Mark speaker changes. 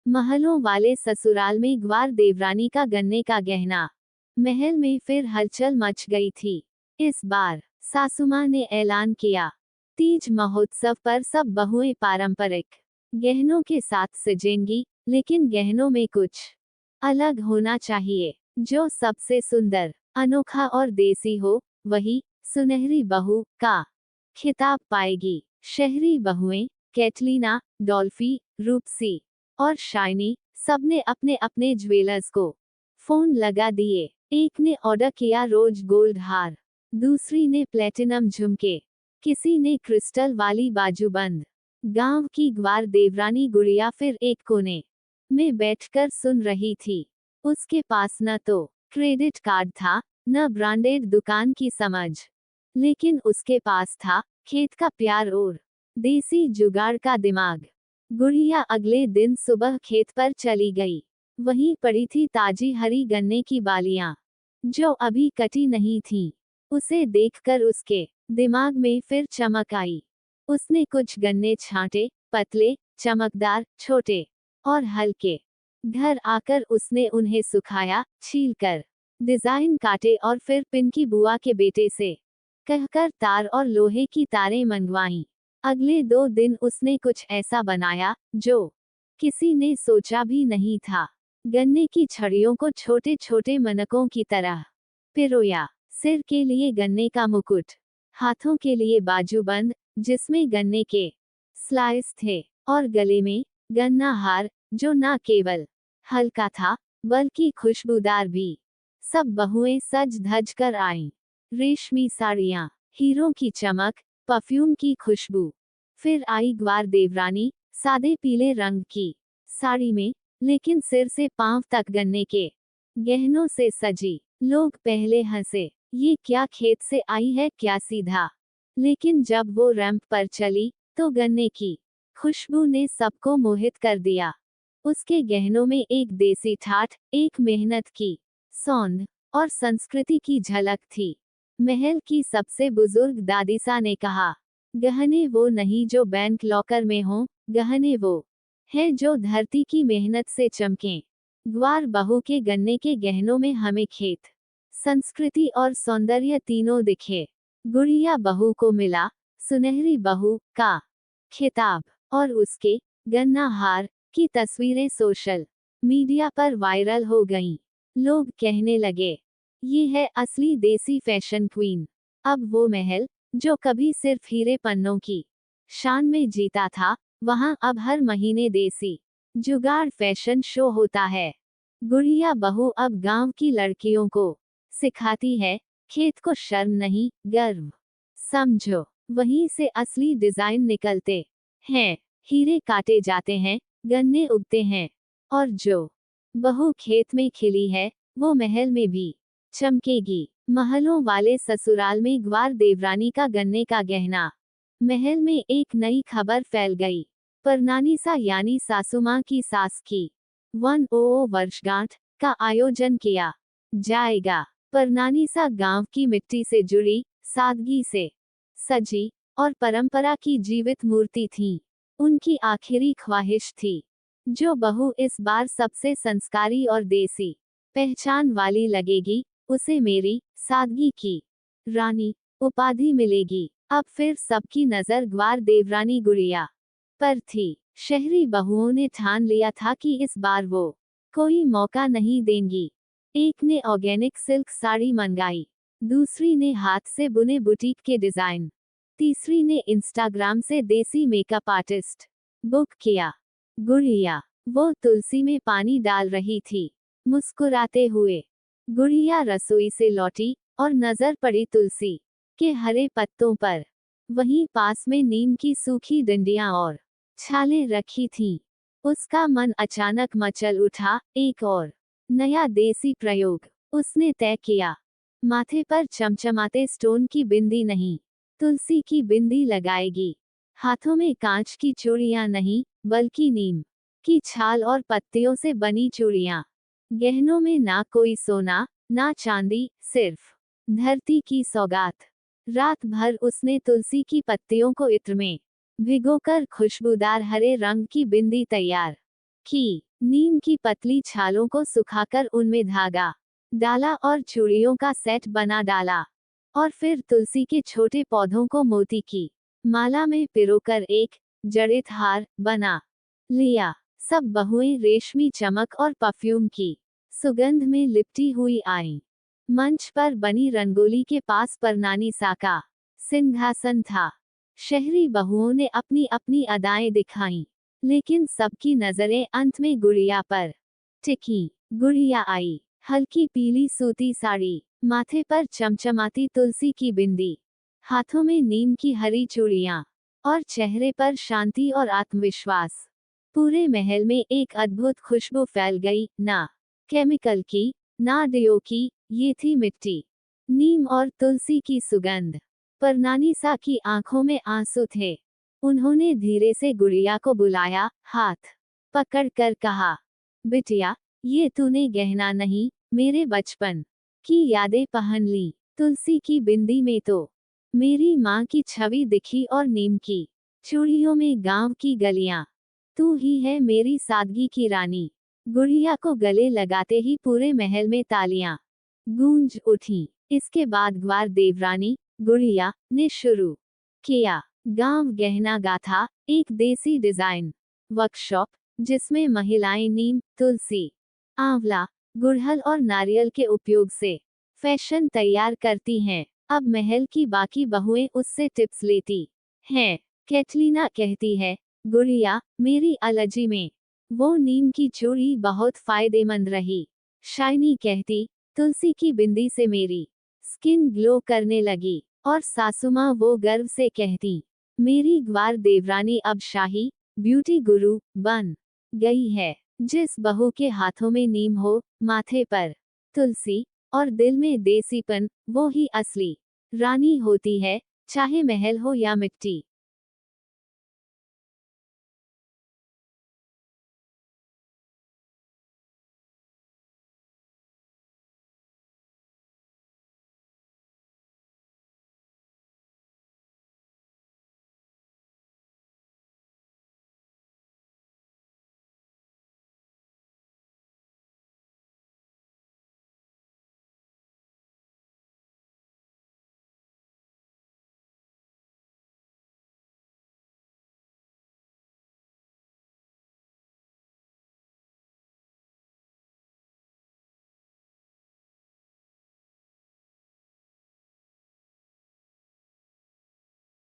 Speaker 1: महलों वाले ससुराल में ग्वार देवरानी का गन्ने का गहना। महल में फिर हलचल मच गई थी। इस बार सासुमां ने ऐलान किया, तीज महोत्सव पर सब बहुएं पारंपरिक गहनों के साथ सजेंगी, लेकिन गहनों में कुछ अलग होना चाहिए। जो सबसे सुंदर, अनोखा और देसी हो, वही सुनहरी बहू का खिताब पाएगी। शहरी बहुएं कैटलीना, डॉल्फी, रूपसी और शाइनी सबने अपने अपने ज्वेलर्स को फोन लगा दिए। एक ने ऑर्डर किया रोज गोल्ड हार, दूसरी ने प्लेटिनम झुमके, किसी ने क्रिस्टल वाली बाजूबंद। गांव की ग्वार देवरानी गुड़िया फिर एक कोने में बैठकर सुन रही थी। उसके पास न तो क्रेडिट कार्ड था, न ब्रांडेड दुकान की समझ, लेकिन उसके पास था खेत का प्यार और देसी जुगाड़ का दिमाग। गुड़िया अगले दिन सुबह खेत पर चली गई। वहीं पड़ी थी ताजी हरी गन्ने की बालियां, जो अभी कटी नहीं थीं। उसे देखकर उसके दिमाग में फिर चमक आई। उसने कुछ गन्ने छांटे, पतले, चमकदार, छोटे और हल्के। घर आकर उसने उन्हें सुखाया, छीलकर डिजाइन काटे और फिर पिंकी बुआ के बेटे से कहकर तार और लोहे की तारें मंगवाईं। अगले 2 दिन उसने कुछ ऐसा बनाया जो किसी ने सोचा भी नहीं था। गन्ने की छड़ियों को छोटे छोटे मनकों की तरह पिरोया। सिर के लिए गन्ने का मुकुट, हाथों के लिए बाजूबंद जिसमें गन्ने के स्लाइस थे, और गले में गन्ना हार जो न केवल हल्का था बल्कि खुशबूदार भी। सब बहुएं सज धज कर आईं। रेशमी साड़ियां, हीरों की चमक, परफ्यूम की खुशबू। फिर आई ग्वार देवरानी, सादे पीले रंग की साड़ी में, लेकिन सिर से पांव तक गन्ने के गहनों से सजी। लोग पहले हंसे, ये क्या खेत से आई है क्या सीधा। लेकिन जब वो रैंप पर चली, तो गन्ने की खुशबू ने सबको मोहित कर दिया। उसके गहनों में एक देसी ठाठ, एक मेहनत की सौंध और संस्कृति की झलक थी। महल की सबसे बुजुर्ग दादीसा ने कहा, गहने वो नहीं जो बैंक लॉकर में हों, गहने वो है जो धरती की मेहनत से चमकें। ग्वार बहू के गन्ने के गहनों में हमें खेत, संस्कृति और सौंदर्य तीनों दिखे। गुड़िया बहू को मिला सुनहरी बहू का खिताब, और उसके गन्ना हार की तस्वीरें सोशल मीडिया पर वायरल हो गईं। लोग कहने लगे, ये है असली देसी फैशन क्वीन। अब वो महल जो कभी सिर्फ हीरे पन्नों की शान में जीता था, वहां अब हर महीने देसी जुगाड़ फैशन शो होता है। गुड़िया बहू अब गांव की लड़कियों को सिखाती है, खेत को शर्म नहीं, गर्व समझो। वहीं से असली डिजाइन निकलते हैं। हीरे काटे जाते हैं, गन्ने उगते हैं, और जो बहू खेत में खिली है, वो महल में भी चमकेगी। महलों वाले ससुराल में ग्वार देवरानी का गन्ने का गहना। महल में एक नई खबर फैल गई। परनानीसा यानी सासुमां की सास की 100 वर्षगांठ का आयोजन किया जाएगा। परनानीसा गांव की मिट्टी से जुड़ी, सादगी से सजी और परंपरा की जीवित मूर्ति थी। उनकी आखिरी ख्वाहिश थी, जो बहू इस बार सबसे संस्कारी और देसी पहचान वाली लगेगी, उसे मेरी सादगी की रानी उपाधि मिलेगी। अब फिर सबकी नजर ग्वार देवरानी गुड़िया पर थी। शहरी बहुओं ने ठान लिया था कि इस बार वो कोई मौका नहीं देंगी। एक ने ऑर्गेनिक सिल्क साड़ी मंगाई, दूसरी ने हाथ से बुने बुटीक के डिजाइन, तीसरी ने इंस्टाग्राम से देसी मेकअप आर्टिस्ट बुक किया। गुड़िया वो तुलसी में पानी डाल रही थी, मुस्कुराते हुए। गुड़िया रसोई से लौटी और नजर पड़ी तुलसी के हरे पत्तों पर। वहीं पास में नीम की सूखी डंडियां और छालें रखी थीं। उसका मन अचानक मचल उठा। एक और नया देसी प्रयोग उसने तय किया। माथे पर चमचमाते स्टोन की बिंदी नहीं, तुलसी की बिंदी लगाएगी। हाथों में कांच की चूड़ियां नहीं, बल्कि नीम की छाल और पत्तियों से बनी चूड़ियां। गहनों में ना कोई सोना, ना चांदी, सिर्फ धरती की सौगात। रात भर उसने तुलसी की पत्तियों को इत्र में भिगोकर खुशबूदार हरे रंग की बिंदी तैयार की। नीम की पतली छालों को सुखाकर उनमें धागा डाला और चूड़ियों का सेट बना डाला, और फिर तुलसी के छोटे पौधों को मोती की माला में पिरोकर एक जड़ित हार बना लिया। सब बहुएं रेशमी चमक और परफ्यूम की सुगंध में लिपटी हुई आईं। मंच पर बनी रंगोली के पास परनानी सा का सिंहासन था। शहरी बहुओं ने अपनी अपनी अदाएं दिखाईं, लेकिन सबकी नजरें अंत में गुड़िया पर टिकी। गुड़िया आई, हल्की पीली सूती साड़ी, माथे पर चमचमाती तुलसी की बिंदी, हाथों में नीम की हरी चूड़ियां, और चेहरे पर शांति और आत्मविश्वास। पूरे महल में एक अद्भुत खुशबू फैल गई, ना केमिकल की, ना डियो की, ये थी मिट्टी, नीम और तुलसी की सुगंध। परनानीसा की आंखों में आंसू थे। उन्होंने धीरे से गुड़िया को बुलाया, हाथ पकड़कर कहा, बिटिया, ये तूने गहना नहीं, मेरे बचपन की यादें पहन ली। तुलसी की बिंदी में तो मेरी माँ की छवि दिखी और नीम की चूड़ियों में गांव की गलियां। तू ही है मेरी सादगी की रानी। गुड़िया को गले लगाते ही पूरे महल में तालियां गूंज उठी। इसके बाद ग्वार देवरानी गुड़िया ने शुरू किया गांव गहना गाथा, एक देसी डिजाइन वर्कशॉप, जिसमें महिलाएं नीम, तुलसी, आंवला, गुड़हल और नारियल के उपयोग से फैशन तैयार करती हैं। अब महल की बाकी बहुएं उससे टिप्स लेती हैं। कैटलीना कहती है, गुड़िया, मेरी एलर्जी में वो नीम की चूड़ी बहुत फायदेमंद रही। शाइनी कहती, तुलसी की बिंदी से मेरी स्किन ग्लो करने लगी। और सासुमां वो गर्व से कहती, मेरी ग्वार देवरानी अब शाही ब्यूटी गुरु बन गई है। जिस बहू के हाथों में नीम हो, माथे पर तुलसी और दिल में देसीपन, वो ही असली रानी होती है, चाहे महल हो या मिट्टी।